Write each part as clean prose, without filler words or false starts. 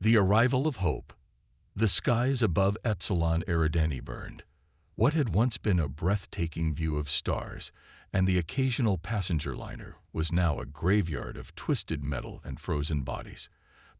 The arrival of hope. The skies above Epsilon Eridani burned. What had once been a breathtaking view of stars and the occasional passenger liner was now a graveyard of twisted metal and frozen bodies.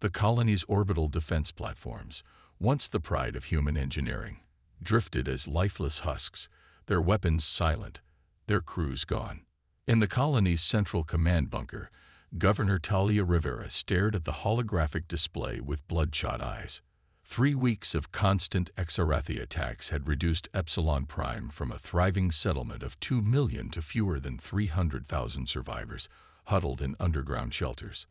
The colony's orbital defense platforms, once the pride of human engineering, drifted as lifeless husks, their weapons silent, their crews gone. In the colony's central command bunker, Governor Talia Rivera stared at the holographic display with bloodshot eyes. 3 weeks of constant Exarathi attacks had reduced Epsilon Prime from a thriving settlement of 2 million to fewer than 300,000 survivors, huddled in underground shelters.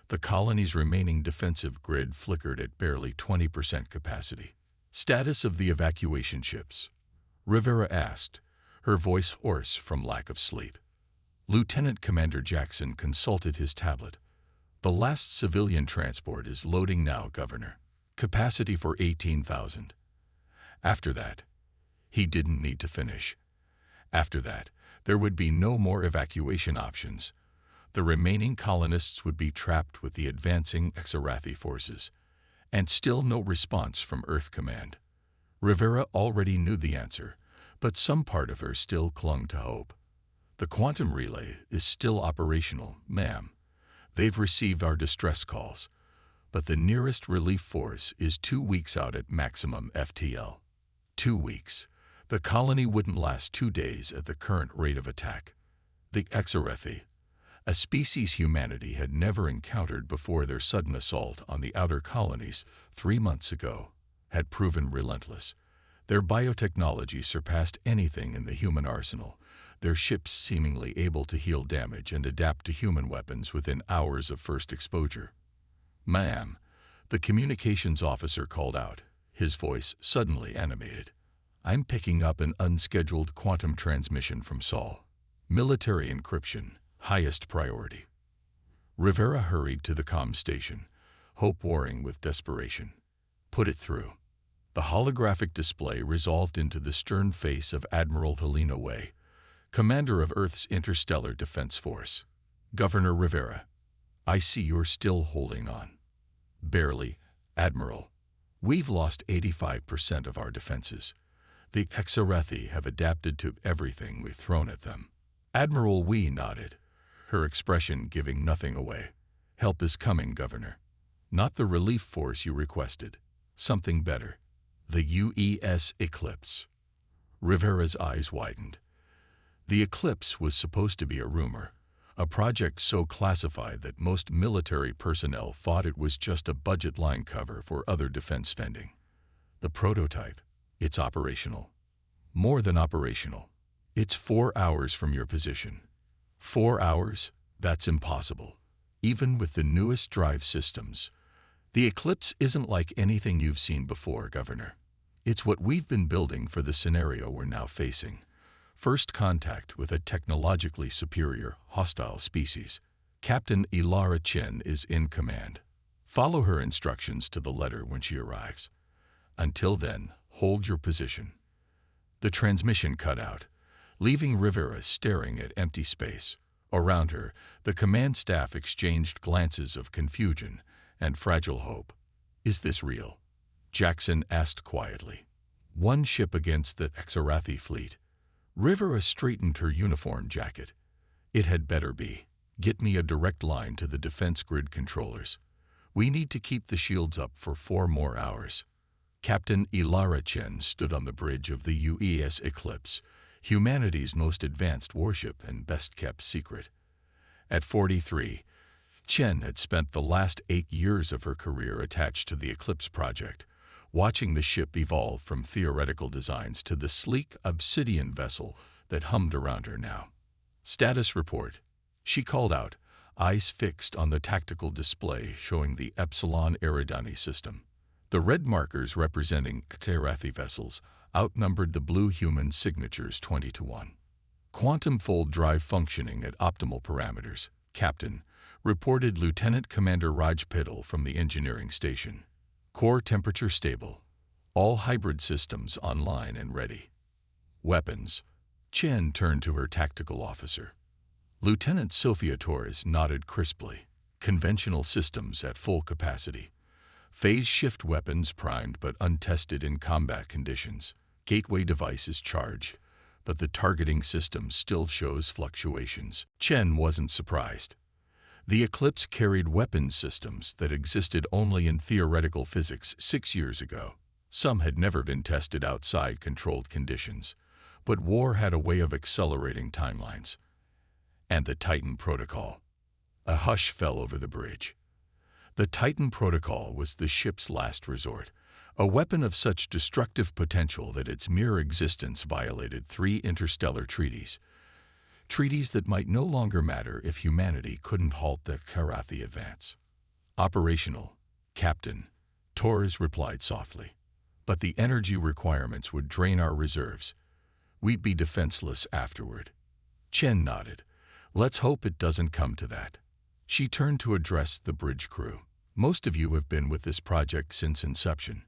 The colony's remaining defensive grid flickered at barely 20% capacity. Status of the evacuation ships? Rivera asked, her voice hoarse from lack of sleep. Lieutenant Commander Jackson consulted his tablet. The last civilian transport is loading now, Governor. Capacity for 18,000. After that, he didn't need to finish. After that, there would be no more evacuation options. The remaining colonists would be trapped with the advancing Exarathi forces. And still no response from Earth Command. Rivera already knew the answer, but some part of her still clung to hope. The quantum relay is still operational, ma'am. They've received our distress calls. But the nearest relief force is 2 weeks out at maximum FTL. 2 weeks. The colony wouldn't last 2 days at the current rate of attack. The Exarathi, a species humanity had never encountered before their sudden assault on the outer colonies 3 months ago, had proven relentless. Their biotechnology surpassed anything in the human arsenal, their ships seemingly able to heal damage and adapt to human weapons within hours of first exposure. Ma'am, the communications officer called out, his voice suddenly animated. I'm picking up an unscheduled quantum transmission from Sol. Military encryption, highest priority. Rivera hurried to the comm station, hope warring with desperation. Put it through. The holographic display resolved into the stern face of Admiral Helena Way, commander of Earth's Interstellar Defense Force. Governor Rivera, I see you're still holding on. Barely, Admiral. We've lost 85% of our defenses. The Exarathi have adapted to everything we've thrown at them. Admiral Wee nodded, her expression giving nothing away. Help is coming, Governor. Not the relief force you requested. Something better. The UES Eclipse. Rivera's eyes widened. The Eclipse was supposed to be a rumor. A project so classified that most military personnel thought it was just a budget line cover for other defense spending. The prototype, it's operational. More than operational. It's 4 hours from your position. 4 hours? That's impossible. Even with the newest drive systems. The Eclipse isn't like anything you've seen before, Governor. It's what we've been building for the scenario we're now facing. First contact with a technologically superior, hostile species. Captain Ilara Chen is in command. Follow her instructions to the letter when she arrives. Until then, hold your position. The transmission cut out, leaving Rivera staring at empty space. Around her, the command staff exchanged glances of confusion and fragile hope. Is this real? Jackson asked quietly. One ship against the Exarathi fleet. Rivera straightened her uniform jacket. It had better be. Get me a direct line to the defense grid controllers. We need to keep the shields up for 4 more hours. Captain Ilara Chen stood on the bridge of the UES Eclipse, humanity's most advanced warship and best-kept secret. At 43, Chen had spent the last 8 years of her career attached to the Eclipse project, watching the ship evolve from theoretical designs to the sleek obsidian vessel that hummed around her now. Status report, she called out, eyes fixed on the tactical display showing the Epsilon Eridani system. The red markers representing Exarathi vessels outnumbered the blue human signatures 20-1. Quantum fold drive functioning at optimal parameters, Captain, reported Lieutenant Commander Raj Pittal from the engineering station. Core temperature stable. All hybrid systems online and ready. Weapons. Chen turned to her tactical officer. Lieutenant Sofia Torres nodded crisply. Conventional systems at full capacity. Phase shift weapons primed but untested in combat conditions. Gateway devices charged, but the targeting system still shows fluctuations. Chen wasn't surprised. The Eclipse carried weapons systems that existed only in theoretical physics 6 years ago. Some had never been tested outside controlled conditions, but war had a way of accelerating timelines. And the Titan Protocol. A hush fell over the bridge. The Titan Protocol was the ship's last resort, a weapon of such destructive potential that its mere existence violated 3 interstellar treaties. Treaties that might no longer matter if humanity couldn't halt the Karathi advance. Operational, Captain, Torres replied softly. But the energy requirements would drain our reserves. We'd be defenseless afterward. Chen nodded. Let's hope it doesn't come to that. She turned to address the bridge crew. Most of you have been with this project since inception.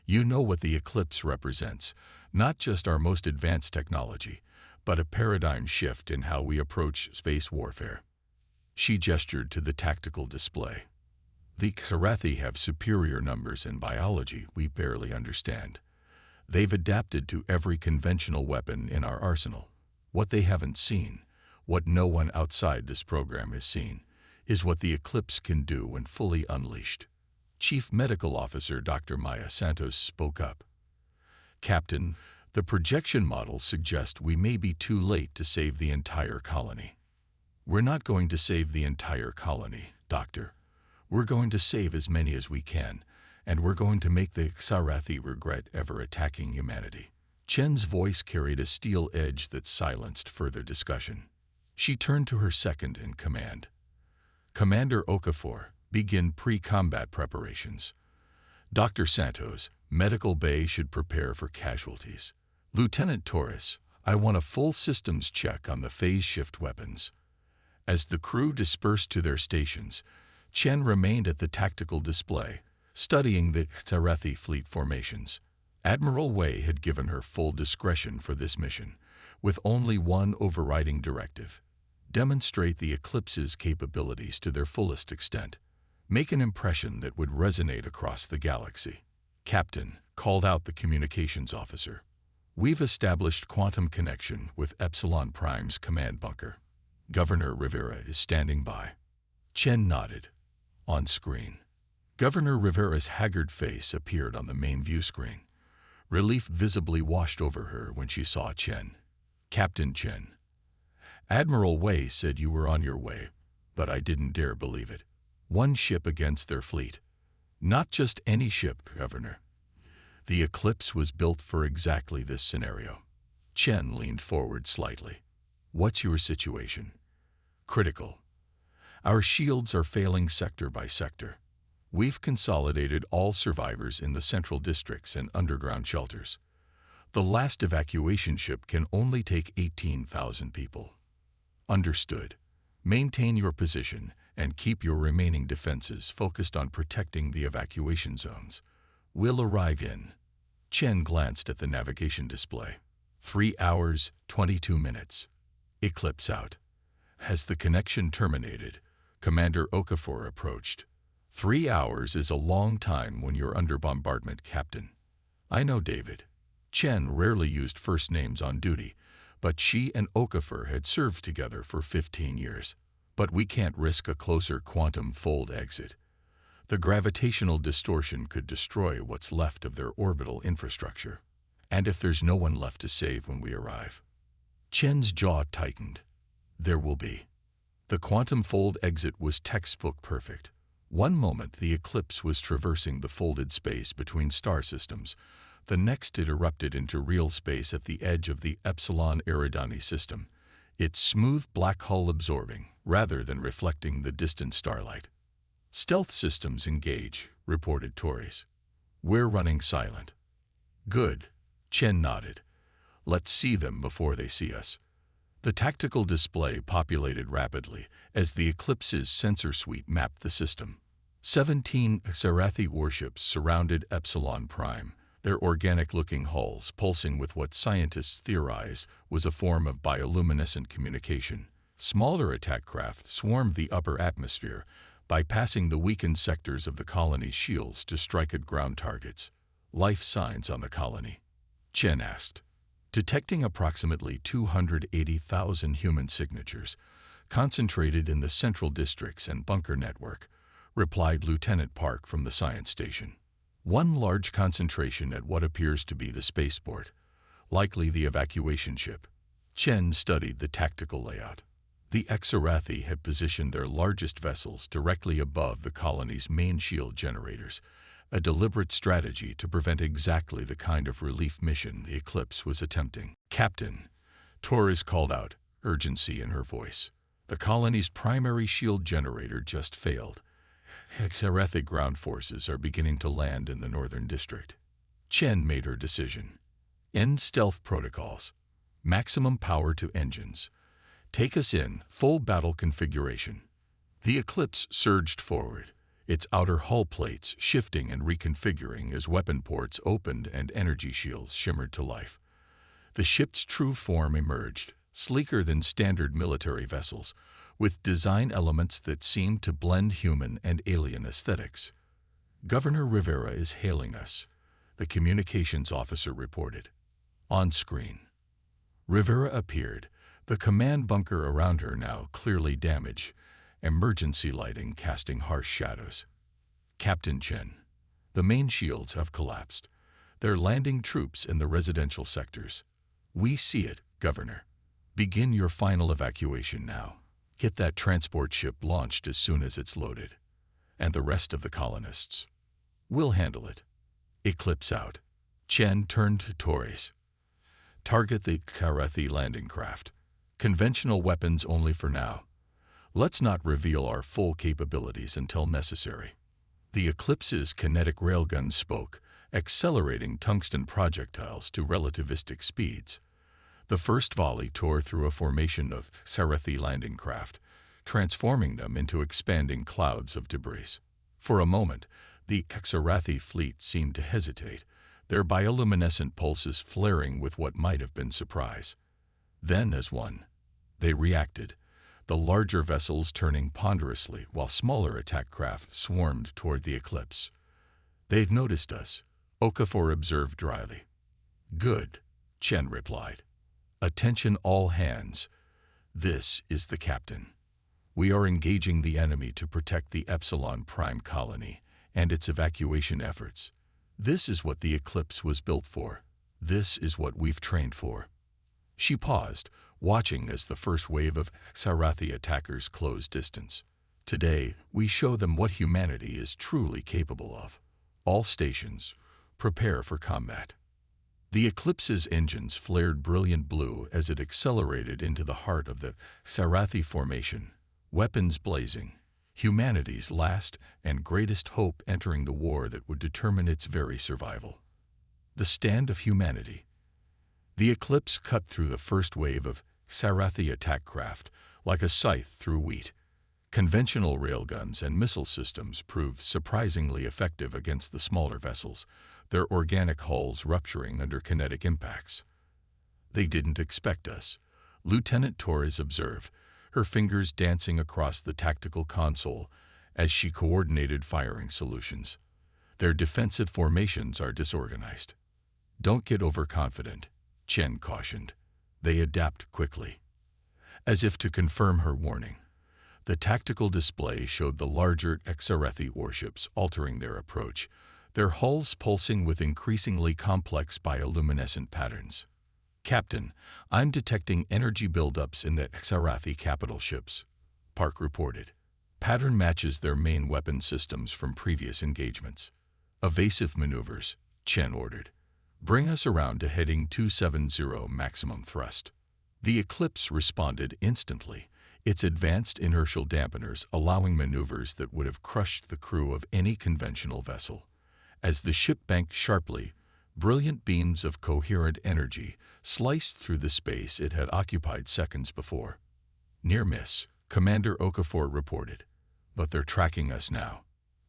You know what the Eclipse represents, not just our most advanced technology, but a paradigm shift in how we approach space warfare. She gestured to the tactical display. The Karathi have superior numbers in biology we barely understand. They've adapted to every conventional weapon in our arsenal. What they haven't seen, what no one outside this program has seen, is what the Eclipse can do when fully unleashed. Chief Medical Officer Dr. Maya Santos spoke up. Captain, the projection models suggest we may be too late to save the entire colony. We're not going to save the entire colony, Doctor. We're going to save as many as we can, and we're going to make the Karathi regret ever attacking humanity. Chen's voice carried a steel edge that silenced further discussion. She turned to her second in command. Commander Okafor, begin pre-combat preparations. Dr. Santos, Medical Bay should prepare for casualties. Lieutenant Torres, I want a full systems check on the phase shift weapons. As the crew dispersed to their stations, Chen remained at the tactical display, studying the Karathi fleet formations. Admiral Wei had given her full discretion for this mission, with only one overriding directive: demonstrate the Eclipse's capabilities to their fullest extent. Make an impression that would resonate across the galaxy. Captain, called out the communications officer. We've established quantum connection with Epsilon Prime's command bunker. Governor Rivera is standing by. Chen nodded. On screen. Governor Rivera's haggard face appeared on the main view screen. Relief visibly washed over her when she saw Chen. Captain Chen. Admiral Wei said you were on your way, but I didn't dare believe it. One ship against their fleet. Not just any ship, Governor. The Eclipse was built for exactly this scenario. Chen leaned forward slightly. What's your situation? Critical. Our shields are failing sector by sector. We've consolidated all survivors in the central districts and underground shelters. The last evacuation ship can only take 18,000 people. Understood. Maintain your position and keep your remaining defenses focused on protecting the evacuation zones. We'll arrive in. Chen glanced at the navigation display. 3 hours, 22 minutes. Eclipse out. Has the connection terminated? Commander Okafor approached. 3 hours is a long time when you're under bombardment, Captain. I know, David. Chen rarely used first names on duty, but she and Okafor had served together for 15 years. But we can't risk a closer quantum fold exit. The gravitational distortion could destroy what's left of their orbital infrastructure. And if there's no one left to save when we arrive. Chen's jaw tightened. There will be. The quantum fold exit was textbook perfect. One moment the Eclipse was traversing the folded space between star systems. The next it erupted into real space at the edge of the Epsilon Eridani system, its smooth black hull absorbing, rather than reflecting the distant starlight. Stealth systems engage, reported Torres. We're running silent. Good. Chen nodded. Let's see them before they see us. The tactical display populated rapidly as the Eclipse's sensor suite mapped the system. 17 Karathi warships surrounded Epsilon Prime, their organic-looking hulls pulsing with what scientists theorized was a form of bioluminescent communication. Smaller attack craft swarmed the upper atmosphere, bypassing the weakened sectors of the colony's shields to strike at ground targets. Life signs on the colony? Chen asked. Detecting approximately 280,000 human signatures, concentrated in the central districts and bunker network, replied Lieutenant Park from the science station. One large concentration at what appears to be the spaceport, likely the evacuation ship. Chen studied the tactical layout. The Exarathi had positioned their largest vessels directly above the colony's main shield generators, a deliberate strategy to prevent exactly the kind of relief mission the Eclipse was attempting. Captain, Torres called out, urgency in her voice. The colony's primary shield generator just failed. Exarathi ground forces are beginning to land in the northern district. Chen made her decision. End stealth protocols. Maximum power to engines. Take us in, full battle configuration. The Eclipse surged forward, its outer hull plates shifting and reconfiguring as weapon ports opened and energy shields shimmered to life. The ship's true form emerged, sleeker than standard military vessels, with design elements that seemed to blend human and alien aesthetics. Governor Rivera is hailing us, the communications officer reported. On screen. Rivera appeared, the command bunker around her now clearly damaged, emergency lighting casting harsh shadows. Captain Chen, the main shields have collapsed. They're landing troops in the residential sectors. We see it, Governor. Begin your final evacuation now. Get that transport ship launched as soon as it's loaded. And the rest of the colonists. We'll handle it. Eclipse out. Chen turned to Torres. Target the Exarathi landing craft. Conventional weapons only for now. Let's not reveal our full capabilities until necessary. The Eclipse's kinetic railgun spoke, accelerating tungsten projectiles to relativistic speeds. The first volley tore through a formation of Exarathi landing craft, transforming them into expanding clouds of debris. For a moment, the Exarathi fleet seemed to hesitate, their bioluminescent pulses flaring with what might have been surprise. Then, as one, they reacted, the larger vessels turning ponderously while smaller attack craft swarmed toward the Eclipse. They've noticed us, Okafor observed dryly. Good, Chen replied. Attention all hands. This is the captain. We are engaging the enemy to protect the Epsilon Prime colony and its evacuation efforts. This is what the Eclipse was built for. This is what we've trained for. She paused, watching as the first wave of Exarathi attackers closed distance. Today, we show them what humanity is truly capable of. All stations, prepare for combat. The Eclipse's engines flared brilliant blue as it accelerated into the heart of the Exarathi formation, weapons blazing, humanity's last and greatest hope entering the war that would determine its very survival. The stand of humanity. The Eclipse cut through the first wave of Exarathi attack craft like a scythe through wheat. Conventional railguns and missile systems proved surprisingly effective against the smaller vessels, their organic hulls rupturing under kinetic impacts. They didn't expect us, Lieutenant Torres observed, her fingers dancing across the tactical console as she coordinated firing solutions. Their defensive formations are disorganized. Don't get overconfident, Chen cautioned. They adapt quickly. As if to confirm her warning, the tactical display showed the larger Exarathi warships altering their approach, their hulls pulsing with increasingly complex bioluminescent patterns. Captain, I'm detecting energy buildups in the Exarathi capital ships, Park reported. Pattern matches their main weapon systems from previous engagements. Evasive maneuvers, Chen ordered. Bring us around to heading 270 maximum thrust. The Eclipse responded instantly, its advanced inertial dampeners allowing maneuvers that would have crushed the crew of any conventional vessel. As the ship banked sharply, brilliant beams of coherent energy sliced through the space it had occupied seconds before. Near miss, Commander Okafor reported. But they're tracking us now.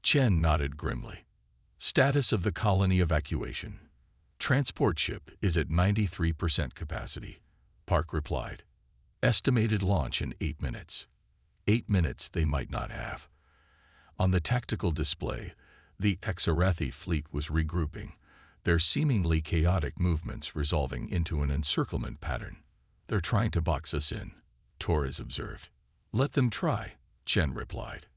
Chen nodded grimly. Status of the colony evacuation. Transport ship is at 93% capacity, Park replied. Estimated launch in 8 minutes. 8 minutes they might not have. On the tactical display, the Xarathi fleet was regrouping, their seemingly chaotic movements resolving into an encirclement pattern. "They're trying to box us in," Torres observed. "Let them try," Chen replied.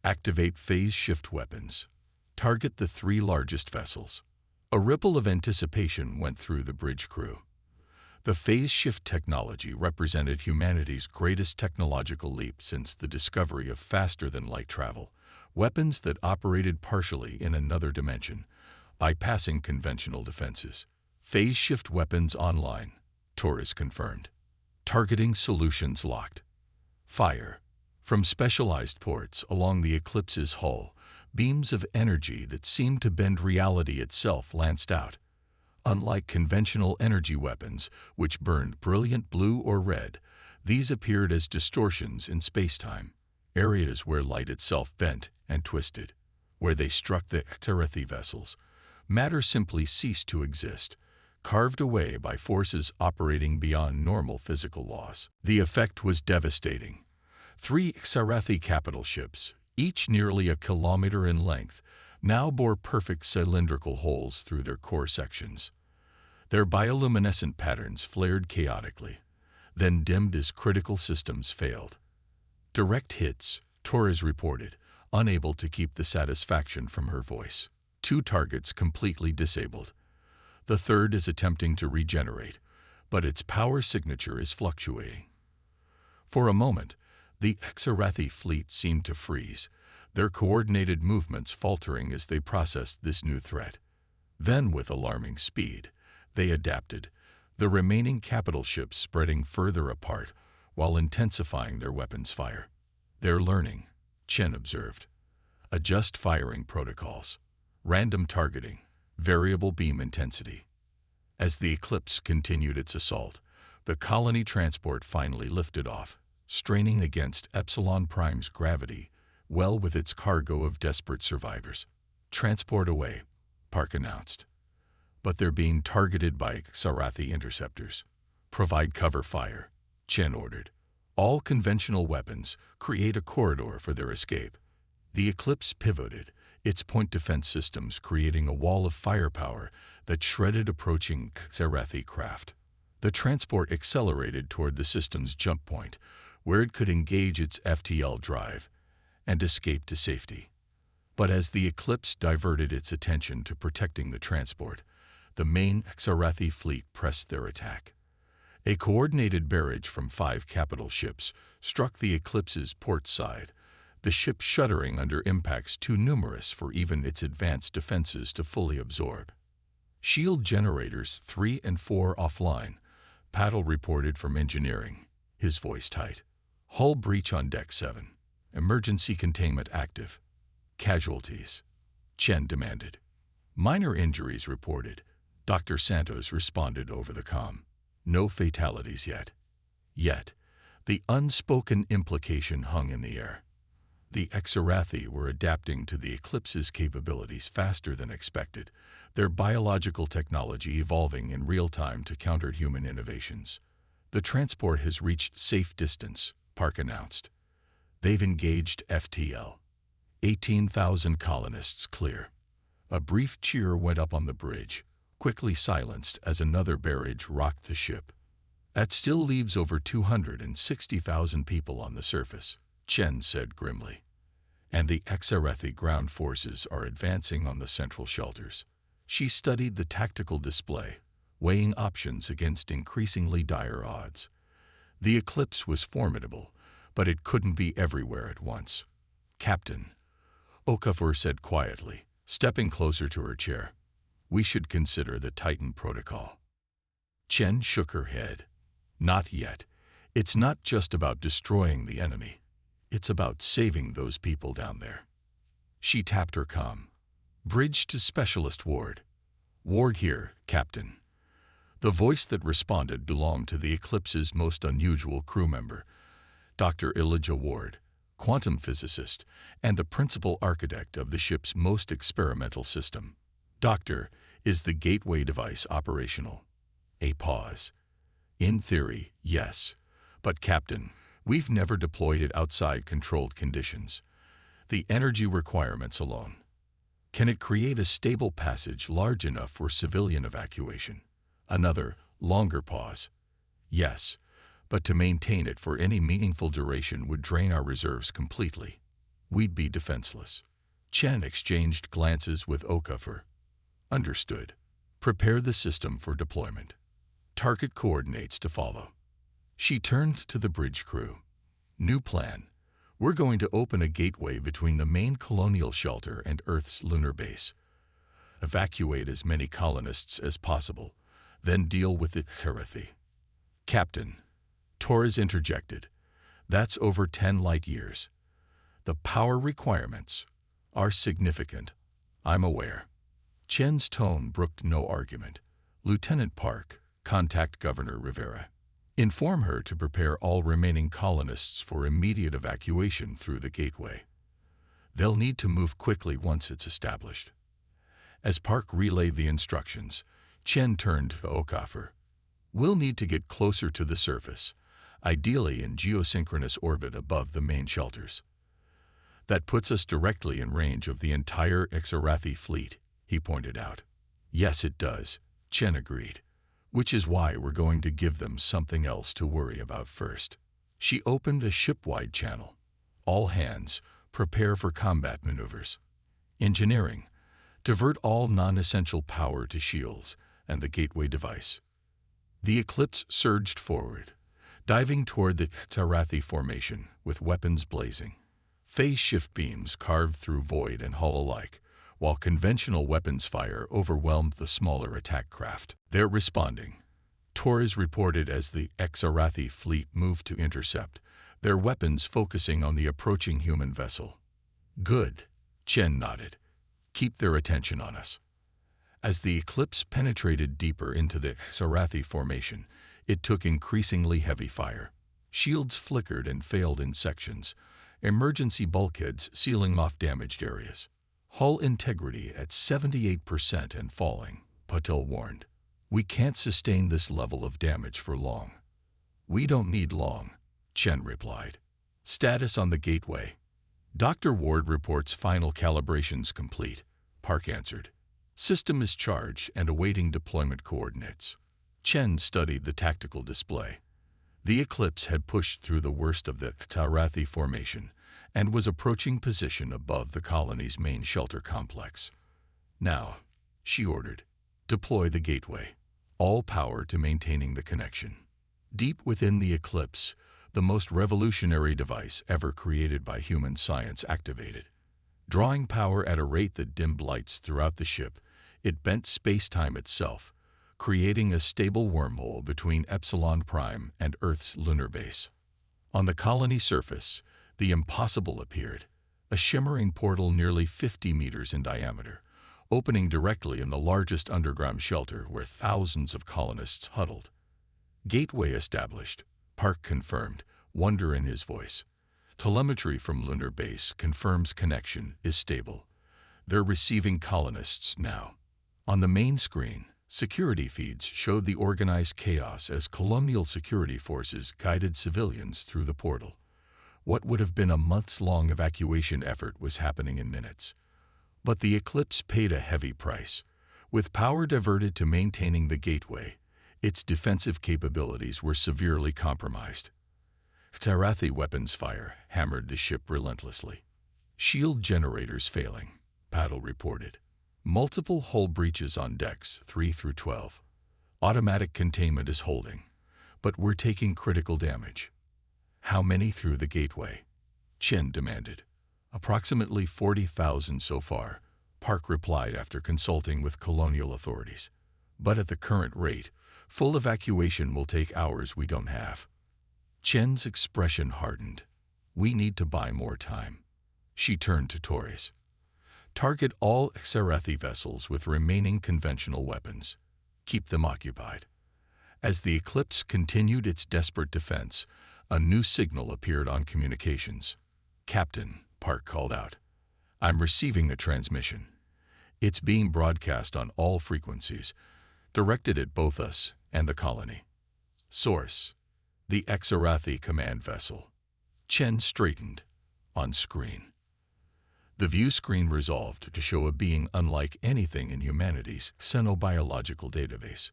"Activate phase shift weapons. Target the 3 largest vessels." A ripple of anticipation went through the bridge crew. The phase shift technology represented humanity's greatest technological leap since the discovery of faster-than-light travel, weapons that operated partially in another dimension, bypassing conventional defenses. "Phase shift weapons online," Torres confirmed. "Targeting solutions locked. Fire." From specialized ports along the Eclipse's hull, beams of energy that seemed to bend reality itself lanced out. Unlike conventional energy weapons, which burned brilliant blue or red, these appeared as distortions in spacetime, areas where light itself bent and twisted. Where they struck the Xarathi vessels, matter simply ceased to exist, carved away by forces operating beyond normal physical laws. The effect was devastating. 3 Xarathi capital ships, each nearly a kilometer in length, now bore perfect cylindrical holes through their core sections. Their bioluminescent patterns flared chaotically, then dimmed as critical systems failed. "Direct hits," Torres reported, unable to keep the satisfaction from her voice. 2 targets completely disabled. The third is attempting to regenerate, but its power signature is fluctuating. For a moment, the Xarathi fleet seemed to freeze, their coordinated movements faltering as they processed this new threat. Then, with alarming speed, they adapted, the remaining capital ships spreading further apart while intensifying their weapons fire. "They're learning," Chen observed. "Adjust firing protocols. Random targeting, variable beam intensity." As the Eclipse continued its assault, the colony transport finally lifted off, straining against Epsilon Prime's gravity, well with its cargo of desperate survivors. "Transport away," Park announced. "But they're being targeted by Xarathi interceptors. Provide cover fire," Chen ordered. "All conventional weapons create a corridor for their escape." The Eclipse pivoted, its point defense systems creating a wall of firepower that shredded approaching Xarathi craft. The transport accelerated toward the system's jump point, where it could engage its FTL drive and escape to safety. But as the Eclipse diverted its attention to protecting the transport, the main Xarathi fleet pressed their attack. A coordinated barrage from 5 capital ships struck the Eclipse's port side, the ship shuddering under impacts too numerous for even its advanced defenses to fully absorb. "Shield generators 3 and 4 offline," Paddle reported from engineering, his voice tight. "Hull breach on deck 7. Emergency containment active." "Casualties?" Chen demanded. "Minor injuries reported," Dr. Santos responded over the comm. "No fatalities yet." Yet, the unspoken implication hung in the air. The Xarathi were adapting to the Eclipse's capabilities faster than expected, their biological technology evolving in real time to counter human innovations. "The transport has reached safe distance," Park announced. "They've engaged FTL. 18,000 colonists clear." A brief cheer went up on the bridge, quickly silenced as another barrage rocked the ship. "That still leaves over 260,000 people on the surface," Chen said grimly. "And the Xarathi ground forces are advancing on the central shelters." She studied the tactical display, weighing options against increasingly dire odds. The Eclipse was formidable, but it couldn't be everywhere at once. "Captain," Okafor said quietly, stepping closer to her chair, "we should consider the Titan Protocol." Chen shook her head. "Not yet. It's not just about destroying the enemy. It's about saving those people down there." She tapped her comm. "Bridge to Specialist Ward." "Ward here, Captain." The voice that responded belonged to the Eclipse's most unusual crew member, Dr. Elijah Ward, quantum physicist and the principal architect of the ship's most experimental system. "Doctor, is the gateway device operational?" A pause. "In theory, yes. But Captain, we've never deployed it outside controlled conditions. The energy requirements alone. Can it create a stable passage large enough for civilian evacuation? Another, longer pause. Yes, but to maintain it for any meaningful duration would drain our reserves completely. We'd be defenseless. Chen exchanged glances with Okafor. Understood. Prepare the system for deployment. Target coordinates to follow. She turned to the bridge crew. New plan. We're going to open a gateway between the main colonial shelter and Earth's lunar base. Evacuate as many colonists as possible, then deal with the Tarathi. Captain, Torres interjected. That's over 10 light years. The power requirements are significant. I'm aware. Chen's tone brooked no argument. Lieutenant Park, contact Governor Rivera. Inform her to prepare all remaining colonists for immediate evacuation through the gateway. They'll need to move quickly once it's established. As Park relayed the instructions, Chen turned to Okafor. We'll need to get closer to the surface, ideally in geosynchronous orbit above the main shelters. That puts us directly in range of the entire Xerathi fleet, he pointed out. Yes, it does, Chen agreed. Which is why we're going to give them something else to worry about first. She opened a ship-wide channel. All hands, prepare for combat maneuvers. Engineering, divert all non-essential power to shields and the gateway device. The Eclipse surged forward, diving toward the Tarathi formation with weapons blazing. Phase shift beams carved through void and hull alike, while conventional weapons fire overwhelmed the smaller attack craft. They're responding. Torres reported as the Xerathi fleet moved to intercept, their weapons focusing on the approaching human vessel. Good, Chen nodded. Keep their attention on us. As the Eclipse penetrated deeper into the Xerathi formation, it took increasingly heavy fire. Shields flickered and failed in sections, emergency bulkheads sealing off damaged areas. Hull integrity at 78% and falling, Patel warned. We can't sustain this level of damage for long. We don't need long, Chen replied. Status on the gateway. Dr. Ward reports final calibrations complete, Park answered. System is charged and awaiting deployment coordinates. Chen studied the tactical display. The Eclipse had pushed through the worst of the Tarathi formation and was approaching position above the colony's main shelter complex. Now, she ordered, deploy the gateway. All power to maintaining the connection. Deep within the Eclipse, the most revolutionary device ever created by human science activated. Drawing power at a rate that dimmed lights throughout the ship, it bent space-time itself, creating a stable wormhole between Epsilon Prime and Earth's lunar base. On the colony surface, the impossible appeared, a shimmering portal nearly 50 meters in diameter, opening directly in the largest underground shelter where thousands of colonists huddled. Gateway established, Park confirmed, wonder in his voice. Telemetry from lunar base confirms connection is stable. They're receiving colonists now. On the main screen, security feeds showed the organized chaos as colonial security forces guided civilians through the portal. What would have been a months-long evacuation effort was happening in minutes. But the Eclipse paid a heavy price. With power diverted to maintaining the gateway, its defensive capabilities were severely compromised. Tarathi weapons fire hammered the ship relentlessly. Shield generators failing, Paddle reported. Multiple hull breaches on decks 3 through 12. Automatic containment is holding, but we're taking critical damage. How many through the gateway? Chen demanded. Approximately 40,000 so far, Park replied after consulting with colonial authorities. But at the current rate, full evacuation will take hours we don't have. Chen's expression hardened. We need to buy more time. She turned to Torres. Target all Xerathi vessels with remaining conventional weapons. Keep them occupied. As the Eclipse continued its desperate defense, a new signal appeared on communications. Captain, Park called out. I'm receiving a transmission. It's being broadcast on all frequencies, directed at both us and the colony. Source: the Xerathi command vessel. Chen straightened. On screen. The view screen resolved to show a being unlike anything in humanity's xenobiological database.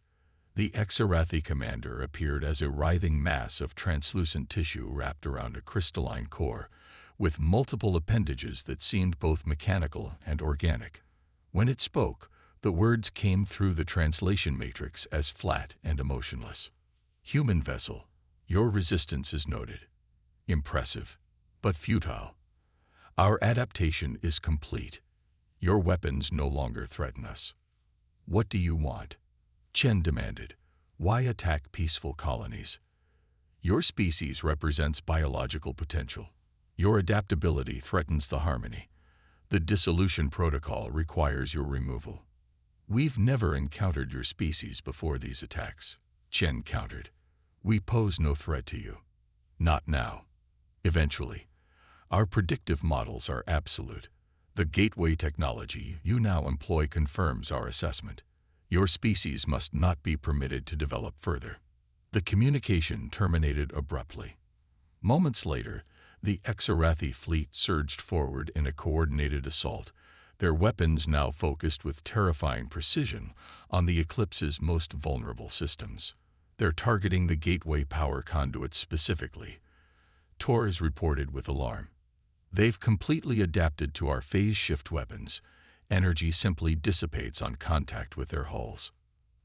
The Exarathi commander appeared as a writhing mass of translucent tissue wrapped around a crystalline core, with multiple appendages that seemed both mechanical and organic. When it spoke, the words came through the translation matrix as flat and emotionless. Human vessel, your resistance is noted. Impressive, but futile. Our adaptation is complete. Your weapons no longer threaten us. What do you want? Chen demanded. Why attack peaceful colonies? Your species represents biological potential. Your adaptability threatens the harmony. The dissolution protocol requires your removal. We've never encountered your species before these attacks, Chen countered. We pose no threat to you. Not now. Eventually. Our predictive models are absolute. The gateway technology you now employ confirms our assessment. Your species must not be permitted to develop further. The communication terminated abruptly. Moments later, the Exarathi fleet surged forward in a coordinated assault, their weapons now focused with terrifying precision on the Eclipse's most vulnerable systems. They're targeting the gateway power conduits specifically, Torres reported with alarm. They've completely adapted to our phase shift weapons. Energy simply dissipates on contact with their hulls.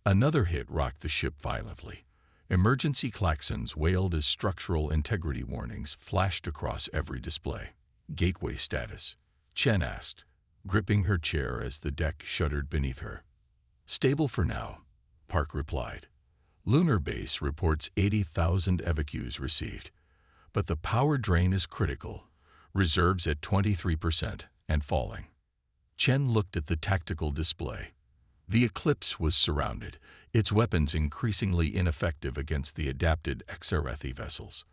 Another hit rocked the ship violently. Emergency klaxons wailed as structural integrity warnings flashed across every display. Gateway status, Chen asked, gripping her chair as the deck shuddered beneath her. Stable for now, Park replied. Lunar Base reports 80,000 evacuees received, but the power drain is critical, reserves at 23% and falling. Chen looked at the tactical display. The Eclipse was surrounded, its weapons increasingly ineffective against the adapted Exarathi vessels.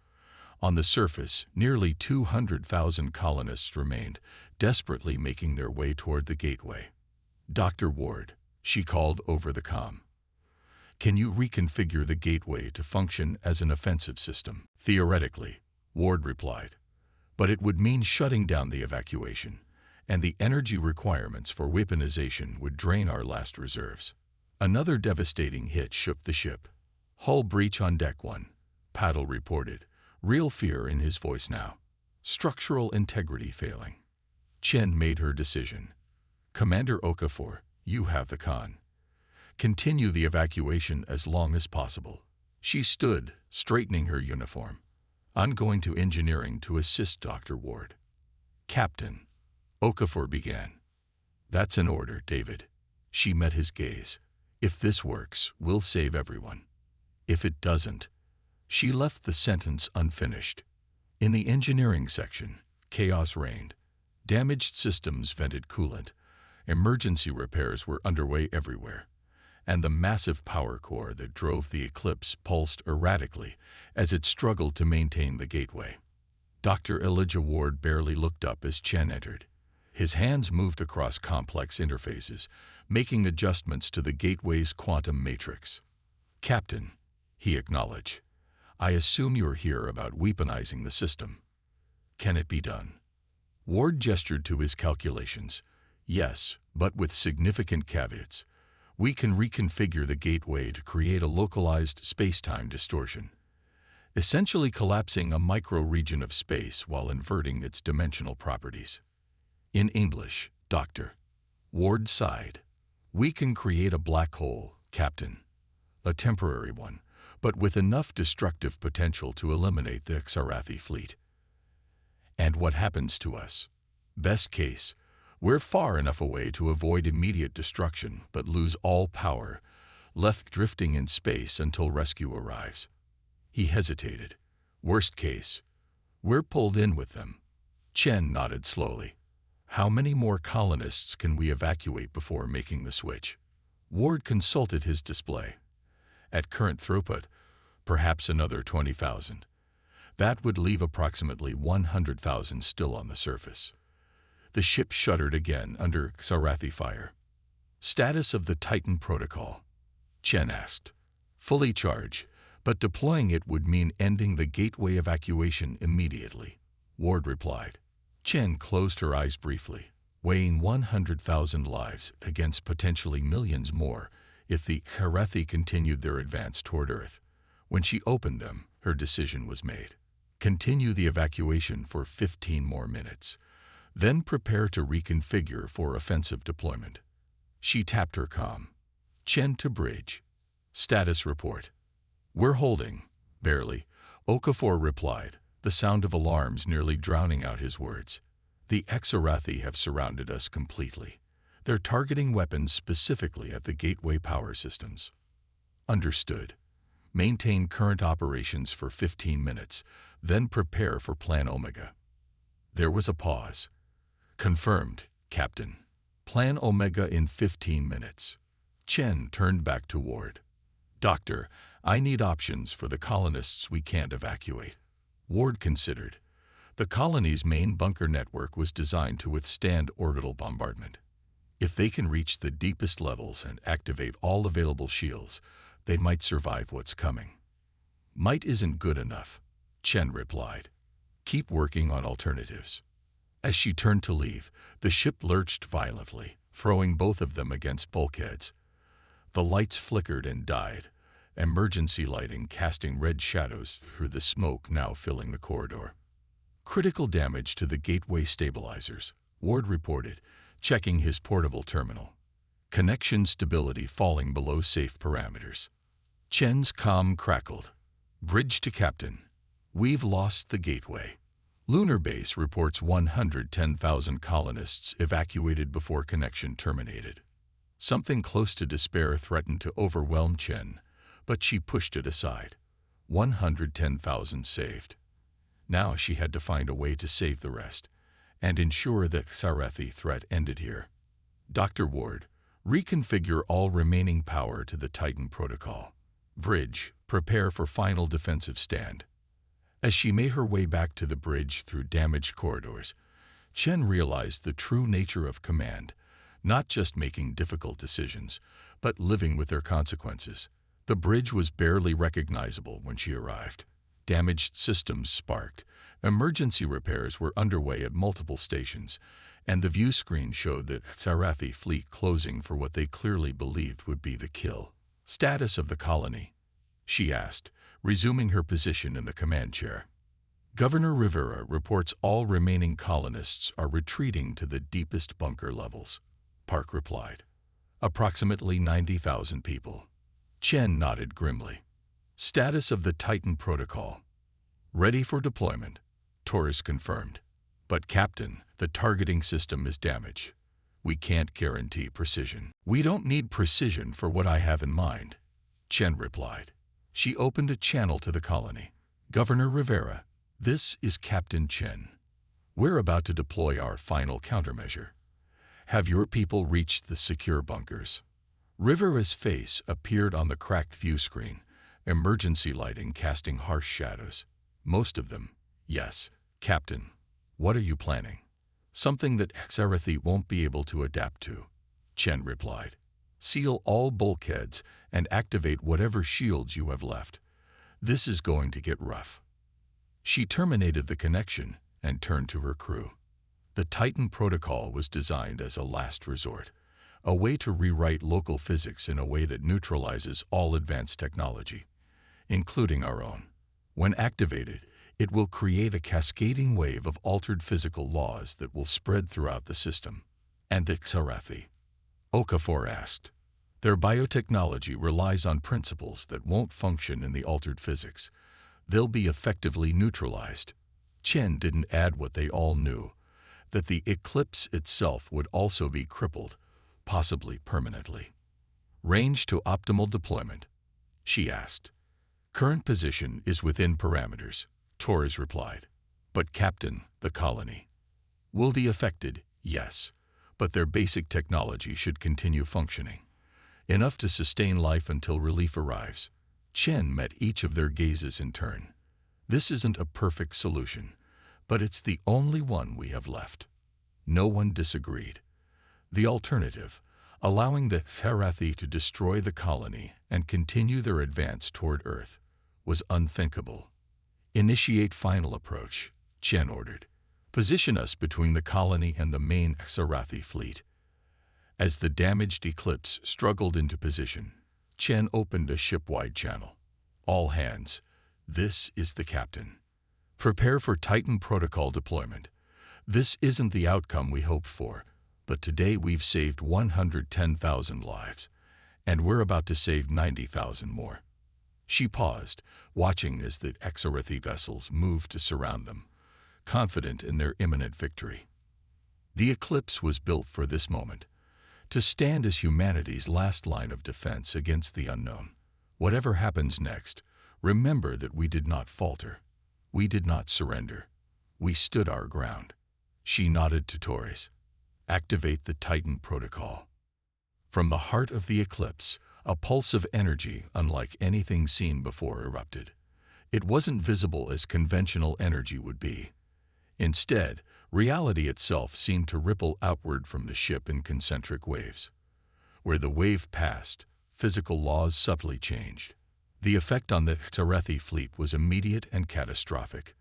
On the surface, nearly 200,000 colonists remained, desperately making their way toward the gateway. Dr. Ward, she called over the comm. Can you reconfigure the gateway to function as an offensive system? Theoretically, Ward replied. But it would mean shutting down the evacuation, and the energy requirements for weaponization would drain our last reserves. Another devastating hit shook the ship. Hull breach on deck 1, Paddle reported, real fear in his voice now. Structural integrity failing. Chen made her decision. Commander Okafor, you have the con. Continue the evacuation as long as possible. She stood, straightening her uniform. I'm going to engineering to assist Dr. Ward. Captain, Okafor began. That's an order, David. She met his gaze. If this works, we'll save everyone. If it doesn't, she left the sentence unfinished. In the engineering section, chaos reigned. Damaged systems vented coolant. Emergency repairs were underway everywhere. And the massive power core that drove the Eclipse pulsed erratically as it struggled to maintain the gateway. Dr. Elijah Ward barely looked up as Chen entered. His hands moved across complex interfaces, making adjustments to the gateway's quantum matrix. Captain, he acknowledged, I assume you're here about weaponizing the system. Can it be done? Ward gestured to his calculations. Yes, but with significant caveats. We can reconfigure the gateway to create a localized space-time distortion, essentially collapsing a micro-region of space while inverting its dimensional properties. In English, Doctor. Ward sighed. We can create a black hole, Captain. A temporary one, but with enough destructive potential to eliminate the Exarathi fleet. And what happens to us? Best case, we're far enough away to avoid immediate destruction but lose all power, left drifting in space until rescue arrives. He hesitated. Worst case, we're pulled in with them. Chen nodded slowly. How many more colonists can we evacuate before making the switch? Ward consulted his display. At current throughput, perhaps another 20,000. That would leave approximately 100,000 still on the surface. The ship shuddered again under Exarathi fire. Status of the Titan protocol? Chen asked. Fully charged, but deploying it would mean ending the gateway evacuation immediately, Ward replied. Chen closed her eyes briefly. weighing 100,000 lives against potentially millions more if the Karathi continued their advance toward Earth. When she opened them, her decision was made. Continue the evacuation for 15 more minutes, then prepare to reconfigure for offensive deployment. She tapped her comm. Chen to bridge. Status report. We're holding. Barely. Okafor replied, the sound of alarms nearly drowning out his words. The Xarathi have surrounded us completely. They're targeting weapons specifically at the gateway power systems. Understood. Maintain current operations for 15 minutes, then prepare for Plan Omega. There was a pause. Confirmed, Captain. Plan Omega in 15 minutes. Chen turned back to Ward. Doctor, I need options for the colonists we can't evacuate. Ward considered. The colony's main bunker network was designed to withstand orbital bombardment. If they can reach the deepest levels and activate all available shields, they might survive what's coming. Might isn't good enough, Chen replied. Keep working on alternatives. As she turned to leave, the ship lurched violently, throwing both of them against bulkheads. The lights flickered and died, emergency lighting casting red shadows through the smoke now filling the corridor. Critical damage to the gateway stabilizers, Ward reported, checking his portable terminal. Connection stability falling below safe parameters. Chen's comm crackled. Bridge to Captain. We've lost the gateway. Lunar Base reports 110,000 colonists evacuated before connection terminated. Something close to despair threatened to overwhelm Chen, but she pushed it aside. 110,000 saved. Now she had to find a way to save the rest, and ensure that Xarathi threat ended here. Dr. Ward, reconfigure all remaining power to the Titan protocol. Bridge, prepare for final defensive stand. As she made her way back to the bridge through damaged corridors, Chen realized the true nature of command, not just making difficult decisions, but living with their consequences. The bridge was barely recognizable when she arrived. Damaged systems sparked, emergency repairs were underway at multiple stations, and the view screen showed the Xarathi fleet closing for what they clearly believed would be the kill. Status of the colony, she asked, resuming her position in the command chair. Governor Rivera reports all remaining colonists are retreating to the deepest bunker levels, Park replied. Approximately 90,000 people. Chen nodded grimly. Status of the Titan protocol. Ready for deployment, Torres confirmed. But Captain, the targeting system is damaged. We can't guarantee precision. We don't need precision for what I have in mind, Chen replied. She opened a channel to the colony. Governor Rivera, this is Captain Chen. We're about to deploy our final countermeasure. Have your people reached the secure bunkers? Rivera's face appeared on the cracked view screen, emergency lighting casting harsh shadows. Most of them, yes, Captain. What are you planning? Something that Xarathi won't be able to adapt to, Chen replied. Seal all bulkheads and activate whatever shields you have left. This is going to get rough. She terminated the connection and turned to her crew. The Titan protocol was designed as a last resort, a way to rewrite local physics in a way that neutralizes all advanced technology, including our own. When activated, it will create a cascading wave of altered physical laws that will spread throughout the system. And the Xarathi? Okafor asked. Their biotechnology relies on principles that won't function in the altered physics. They'll be effectively neutralized. Chen didn't add what they all knew, that the eclipse itself would also be crippled, possibly permanently. Range to optimal deployment, she asked. Current position is within parameters, Torres replied. But Captain, the colony will be affected, yes, but their basic technology should continue functioning. Enough to sustain life until relief arrives. Chen met each of their gazes in turn. This isn't a perfect solution, but it's the only one we have left. No one disagreed. The alternative, allowing the Xarathi to destroy the colony and continue their advance toward Earth, was unthinkable. Initiate final approach, Chen ordered. Position us between the colony and the main Xarathi fleet. As the damaged Eclipse struggled into position, Chen opened a ship-wide channel. All hands, this is the captain. Prepare for Titan protocol deployment. This isn't the outcome we hoped for, but today we've saved 110,000 lives, and we're about to save 90,000 more. She paused, watching as the Xarathi vessels moved to surround them, confident in their imminent victory. The Eclipse was built for this moment, to stand as humanity's last line of defense against the unknown. Whatever happens next, remember that we did not falter. We did not surrender. We stood our ground. She nodded to Torres. Activate the Titan protocol. From the heart of the Eclipse, a pulse of energy unlike anything seen before erupted. It wasn't visible as conventional energy would be. Instead, reality itself seemed to ripple outward from the ship in concentric waves. Where the wave passed, physical laws subtly changed. The effect on the Xarathi fleet was immediate and catastrophic.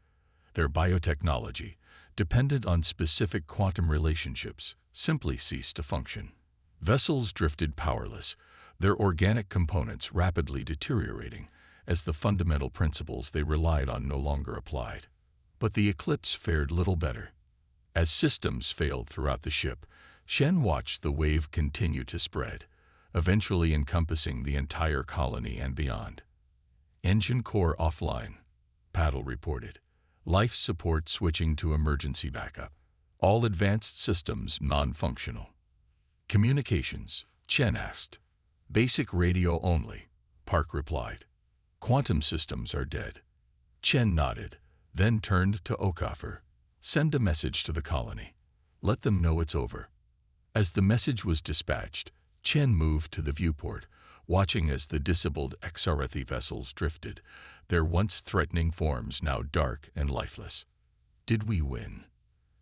Their biotechnology, dependent on specific quantum relationships, simply ceased to function. Vessels drifted powerless, their organic components rapidly deteriorating as the fundamental principles they relied on no longer applied. But the Eclipse fared little better. As systems failed throughout the ship, Shen watched the wave continue to spread, eventually encompassing the entire colony and beyond. Engine core offline, Paddle reported. Life support switching to emergency backup. All advanced systems non-functional. Communications, Chen asked. Basic radio only, Park replied. Quantum systems are dead. Chen nodded, then turned to Okafor. Send a message to the colony. Let them know it's over. As the message was dispatched, Chen moved to the viewport, watching as the disabled Xarathi vessels drifted, their once threatening forms now dark and lifeless. Did we win?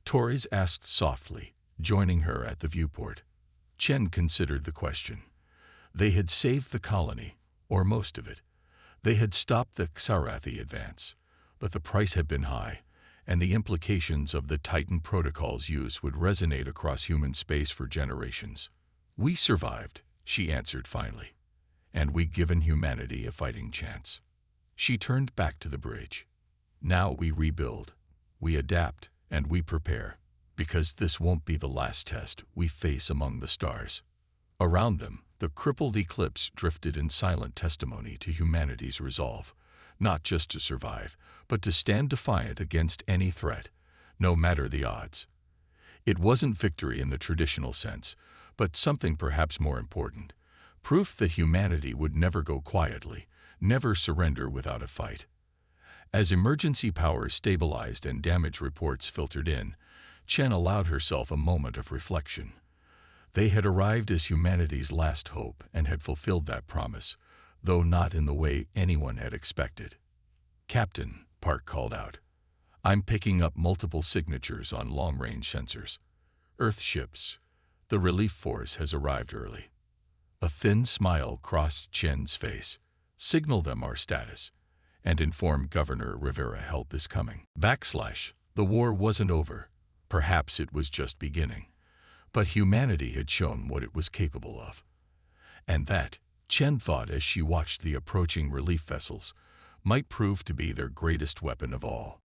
Torres asked softly, joining her at the viewport. Chen considered the question. They had saved the colony, or most of it. They had stopped the Xarathi advance, but the price had been high, and the implications of the Titan protocol's use would resonate across human space for generations. We survived, she answered finally, and we've given humanity a fighting chance. She turned back to the bridge. Now we rebuild, we adapt, and we prepare, because this won't be the last test we face among the stars. Around them, the crippled Eclipse drifted in silent testimony to humanity's resolve, not just to survive, but to stand defiant against any threat, no matter the odds. It wasn't victory in the traditional sense, but something perhaps more important, proof that humanity would never go quietly, never surrender without a fight. As emergency powers stabilized and damage reports filtered in, Chen allowed herself a moment of reflection. They had arrived as humanity's last hope and had fulfilled that promise, though not in the way anyone had expected. Captain, Park called out. I'm picking up multiple signatures on long-range sensors. Earth ships. The relief force has arrived early. A thin smile crossed Chen's face. Signal them our status, and inform Governor Rivera help is coming. The war wasn't over. Perhaps it was just beginning. But humanity had shown what it was capable of. And that, Chen thought as she watched the approaching relief vessels, might prove to be their greatest weapon of all.